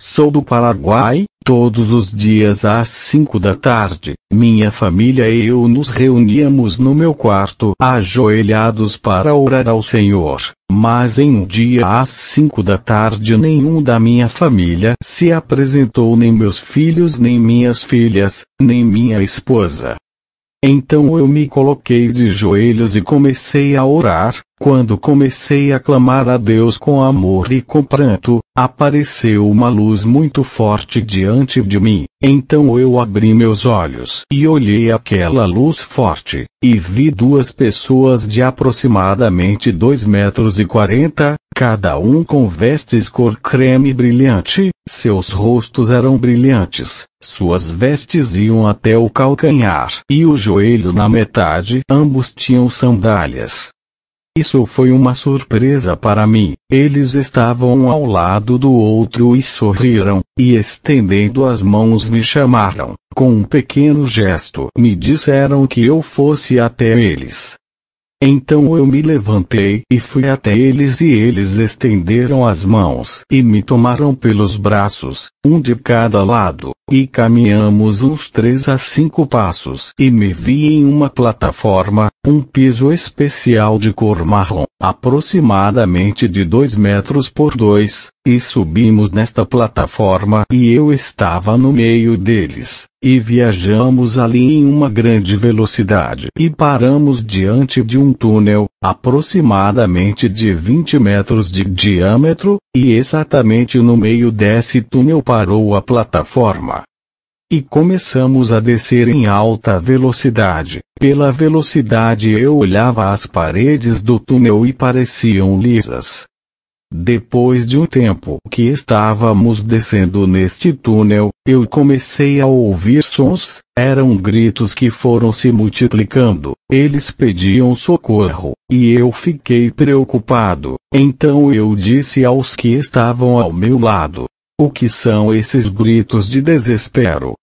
Sou do Paraguai. Todos os dias às 5 da tarde, minha família e eu nos reuníamos no meu quarto, ajoelhados para orar ao Senhor. Mas em um dia às 5 da tarde nenhum da minha família se apresentou, nem meus filhos, nem minhas filhas, nem minha esposa. Então eu me coloquei de joelhos e comecei a orar. Quando comecei a clamar a Deus com amor e com pranto, apareceu uma luz muito forte diante de mim. Então eu abri meus olhos e olhei aquela luz forte, e vi duas pessoas de aproximadamente 2,40 m, cada um com vestes cor creme brilhante. Seus rostos eram brilhantes, suas vestes iam até o calcanhar e o joelho na metade. Ambos tinham sandálias. Isso foi uma surpresa para mim. Eles estavam um ao lado do outro e sorriram, e estendendo as mãos me chamaram. Com um pequeno gesto me disseram que eu fosse até eles. Então eu me levantei e fui até eles, e eles estenderam as mãos e me tomaram pelos braços, um de cada lado, e caminhamos uns 3 a 5 passos e me vi em uma plataforma, um piso especial de cor marrom, aproximadamente de 2 metros por 2, e subimos nesta plataforma e eu estava no meio deles, e viajamos ali em uma grande velocidade e paramos diante de um túnel, aproximadamente de 20 metros de diâmetro, e exatamente no meio desse túnel parou a plataforma. E começamos a descer em alta velocidade. Pela velocidade eu olhava as paredes do túnel e pareciam lisas. Depois de um tempo que estávamos descendo neste túnel, eu comecei a ouvir sons. Eram gritos que foram se multiplicando. Eles pediam socorro, e eu fiquei preocupado. Então eu disse aos que estavam ao meu lado: o que são esses gritos de desespero?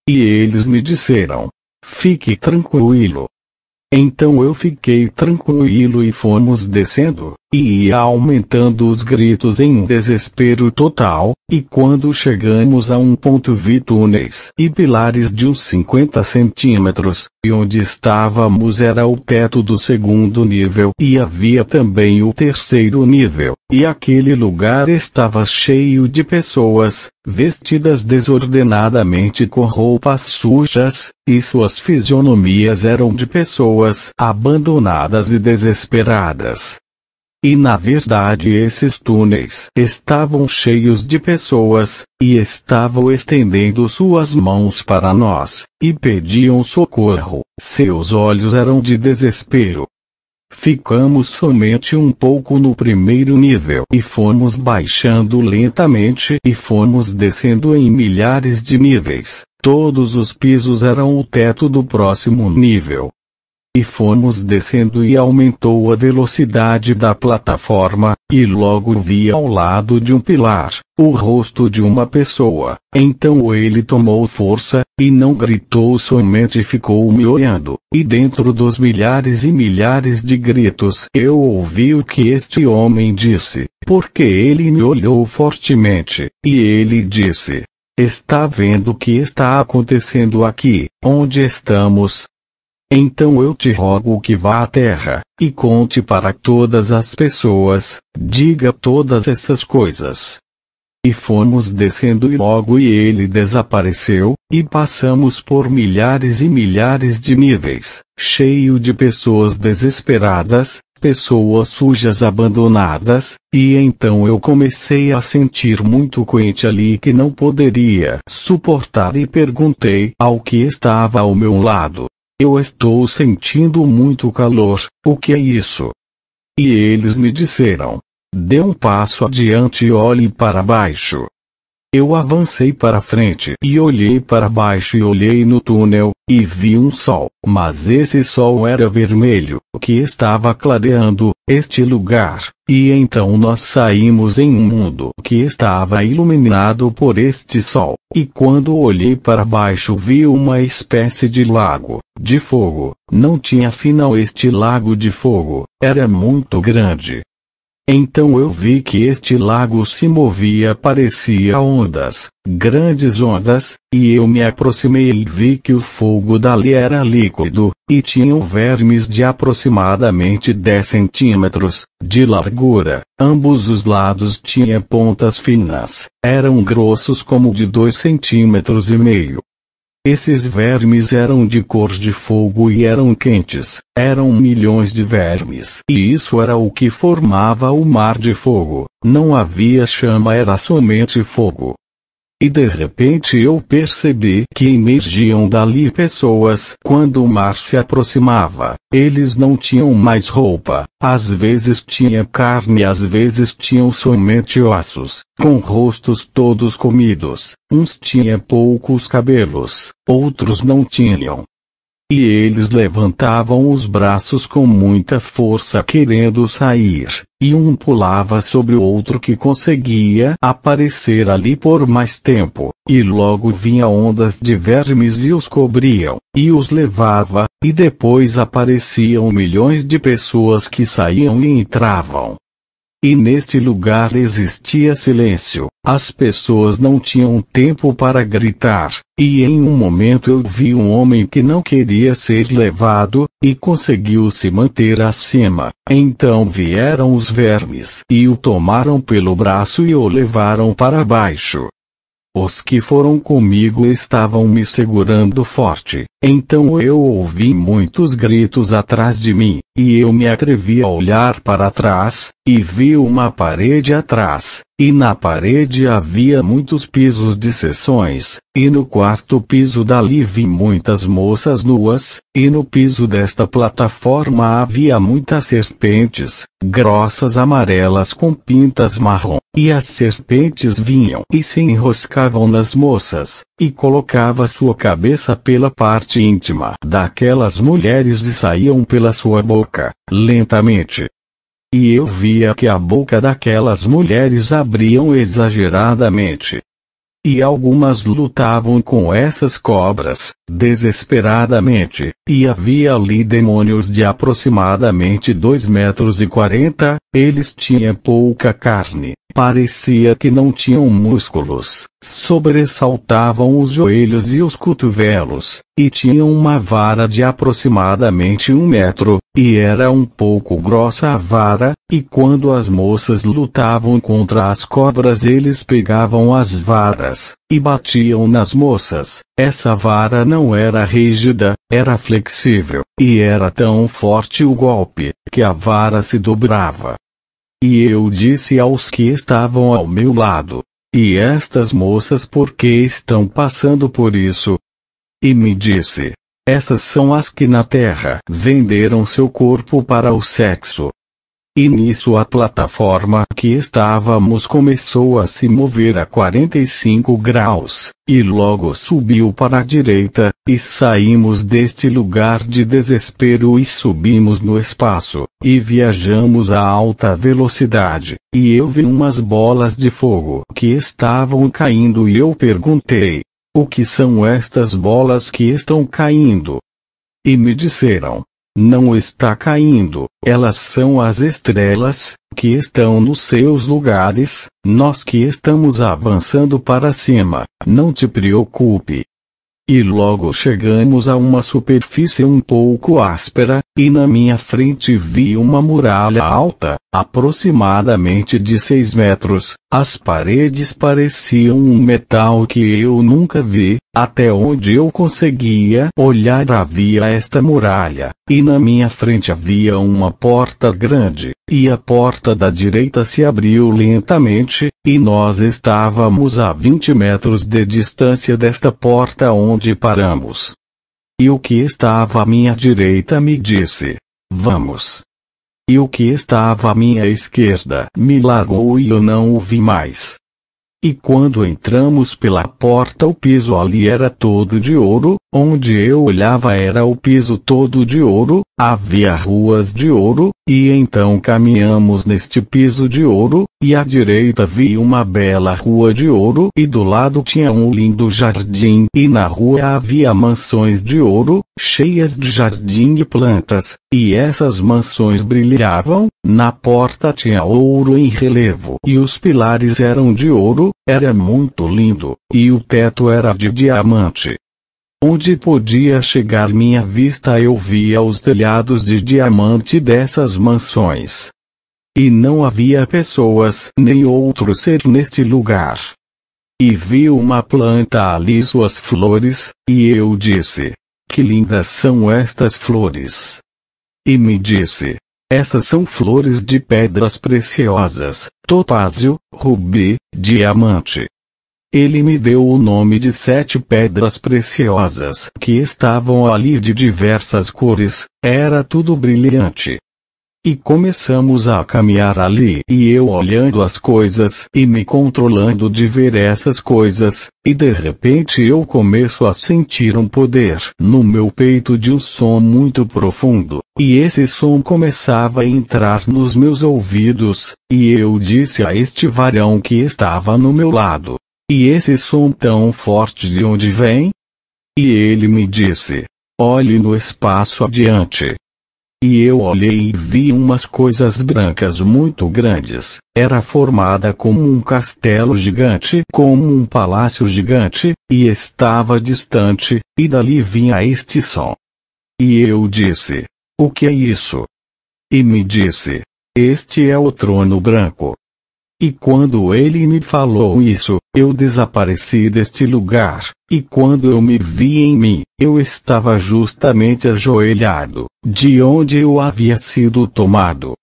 E eles me disseram: fique tranquilo. Então eu fiquei tranquilo e fomos descendo, e ia aumentando os gritos em um desespero total, e quando chegamos a um ponto vi túneis e pilares de uns 50 centímetros, e onde estávamos era o teto do 2º nível, e havia também o 3º nível, e aquele lugar estava cheio de pessoas, vestidas desordenadamente com roupas sujas, e suas fisionomias eram de pessoas abandonadas e desesperadas. E na verdade esses túneis estavam cheios de pessoas, e estavam estendendo suas mãos para nós, e pediam socorro. Seus olhos eram de desespero. Ficamos somente um pouco no 1º nível e fomos baixando lentamente e fomos descendo em milhares de níveis. Todos os pisos eram o teto do próximo nível. E fomos descendo e aumentou a velocidade da plataforma, e logo vi ao lado de um pilar, o rosto de uma pessoa. Então ele tomou força, e não gritou, somente ficou me olhando, e dentro dos milhares e milhares de gritos eu ouvi o que este homem disse, porque ele me olhou fortemente, e ele disse: está vendo o que está acontecendo aqui, onde estamos? Então eu te rogo que vá à terra, e conte para todas as pessoas, diga todas essas coisas. E fomos descendo e logo ele desapareceu, e passamos por milhares e milhares de níveis, cheio de pessoas desesperadas, pessoas sujas abandonadas, e então eu comecei a sentir muito quente ali que não poderia suportar e perguntei ao que estava ao meu lado: eu estou sentindo muito calor, o que é isso? E eles me disseram: dê um passo adiante e olhe para baixo. Eu avancei para frente e olhei para baixo e olhei no túnel, e vi um sol, mas esse sol era vermelho, que estava clareando este lugar, e então nós saímos em um mundo que estava iluminado por este sol, e quando olhei para baixo vi uma espécie de lago, de fogo. Não tinha final este lago de fogo, era muito grande. Então eu vi que este lago se movia, parecia ondas, grandes ondas, e eu me aproximei e vi que o fogo dali era líquido, e tinham vermes de aproximadamente 10 centímetros de largura. Ambos os lados tinham pontas finas, eram grossos como de 2,5 cm. Esses vermes eram de cor de fogo e eram quentes, eram milhões de vermes. E isso era o que formava o mar de fogo, não havia chama, era somente fogo. E de repente eu percebi que emergiam dali pessoas. Quando o mar se aproximava, eles não tinham mais roupa, às vezes tinha carne, às vezes tinham somente ossos, com rostos todos comidos, uns tinham poucos cabelos, outros não tinham. E eles levantavam os braços com muita força querendo sair, e um pulava sobre o outro que conseguia aparecer ali por mais tempo, e logo vinha ondas de vermes e os cobriam, e os levava, e depois apareciam milhões de pessoas que saíam e entravam. E neste lugar existia silêncio, as pessoas não tinham tempo para gritar, e em um momento eu vi um homem que não queria ser levado, e conseguiu se manter acima. Então vieram os vermes e o tomaram pelo braço e o levaram para baixo. Os que foram comigo estavam me segurando forte, então eu ouvi muitos gritos atrás de mim, e eu me atrevi a olhar para trás, e vi uma parede atrás, e na parede havia muitos pisos de seções, e no quarto piso dali vi muitas moças nuas, e no piso desta plataforma havia muitas serpentes, grossas amarelas com pintas marrom, e as serpentes vinham e se enroscavam nas moças, e colocava sua cabeça pela parte íntima daquelas mulheres e saíam pela sua boca, lentamente. E eu via que a boca daquelas mulheres abriam exageradamente. E algumas lutavam com essas cobras, desesperadamente, e havia ali demônios de aproximadamente 2,40 m, eles tinham pouca carne, parecia que não tinham músculos, sobressaltavam os joelhos e os cotovelos, e tinham uma vara de aproximadamente 1 metro, e era um pouco grossa a vara, e quando as moças lutavam contra as cobras eles pegavam as varas, e batiam nas moças. Essa vara não era rígida, era flexível, e era tão forte o golpe, que a vara se dobrava. E eu disse aos que estavam ao meu lado: e estas moças por que estão passando por isso? E me disse: essas são as que na terra venderam seu corpo para o sexo. E nisso a plataforma que estávamos começou a se mover a 45 graus, e logo subiu para a direita, e saímos deste lugar de desespero e subimos no espaço, e viajamos a alta velocidade, e eu vi umas bolas de fogo que estavam caindo e eu perguntei: o que são estas bolas que estão caindo? E me disseram: não está caindo, elas são as estrelas, que estão nos seus lugares, nós que estamos avançando para cima, não te preocupe. E logo chegamos a uma superfície um pouco áspera, e na minha frente vi uma muralha alta, aproximadamente de 6 metros, as paredes pareciam um metal que eu nunca vi, até onde eu conseguia olhar havia esta muralha, e na minha frente havia uma porta grande, e a porta da direita se abriu lentamente, e nós estávamos a 20 metros de distância desta porta onde paramos. E o que estava à minha direita me disse: vamos. E o que estava à minha esquerda me largou e eu não o vi mais. E quando entramos pela porta o piso ali era todo de ouro, Onde eu olhava era o piso todo de ouro, havia ruas de ouro, e então caminhamos neste piso de ouro, e à direita vi uma bela rua de ouro e do lado tinha um lindo jardim e na rua havia mansões de ouro, cheias de jardim e plantas, e essas mansões brilhavam, na porta tinha ouro em relevo e os pilares eram de ouro, era muito lindo, e o teto era de diamante. Onde podia chegar minha vista eu via os telhados de diamante dessas mansões. E não havia pessoas nem outro ser neste lugar. E vi uma planta ali suas flores, e eu disse: que lindas são estas flores. E me disse: essas são flores de pedras preciosas, topázio, rubi, diamante. Ele me deu o nome de 7 pedras preciosas que estavam ali de diversas cores, era tudo brilhante. E começamos a caminhar ali e eu olhando as coisas e me controlando de ver essas coisas, e de repente eu começo a sentir um poder no meu peito de um som muito profundo, e esse som começava a entrar nos meus ouvidos, e eu disse a este varão que estava no meu lado: e esse som tão forte de onde vem? E ele me disse: olhe no espaço adiante. E eu olhei e vi umas coisas brancas muito grandes, era formada como um castelo gigante, como um palácio gigante, e estava distante, e dali vinha este som. E eu disse: o que é isso? E me disse: este é o trono branco. E quando ele me falou isso, eu desapareci deste lugar, e quando eu me vi em mim, eu estava justamente ajoelhado, de onde eu havia sido tomado.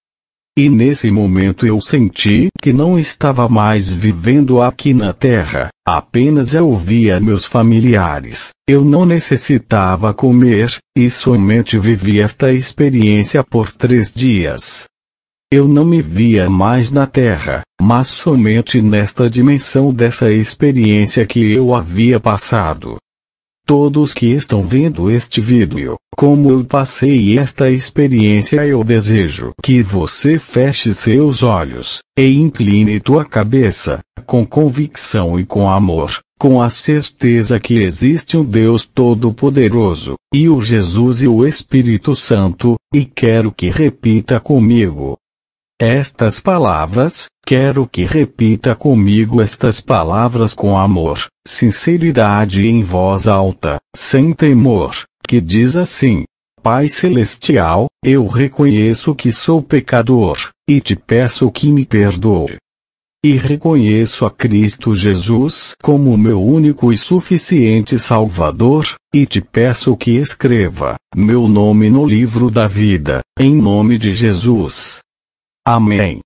E nesse momento eu senti que não estava mais vivendo aqui na terra, apenas eu via meus familiares, eu não necessitava comer, e somente vivi esta experiência por 3 dias. Eu não me via mais na Terra, mas somente nesta dimensão dessa experiência que eu havia passado. Todos que estão vendo este vídeo, como eu passei esta experiência, eu desejo que você feche seus olhos, e incline tua cabeça, com convicção e com amor, com a certeza que existe um Deus Todo-Poderoso, e o Jesus e o Espírito Santo, e quero que repita comigo estas palavras, quero que repita comigo estas palavras com amor, sinceridade e em voz alta, sem temor, que diz assim: Pai Celestial, eu reconheço que sou pecador, e te peço que me perdoe. E reconheço a Cristo Jesus como meu único e suficiente Salvador, e te peço que escreva meu nome no livro da vida, em nome de Jesus. Amém.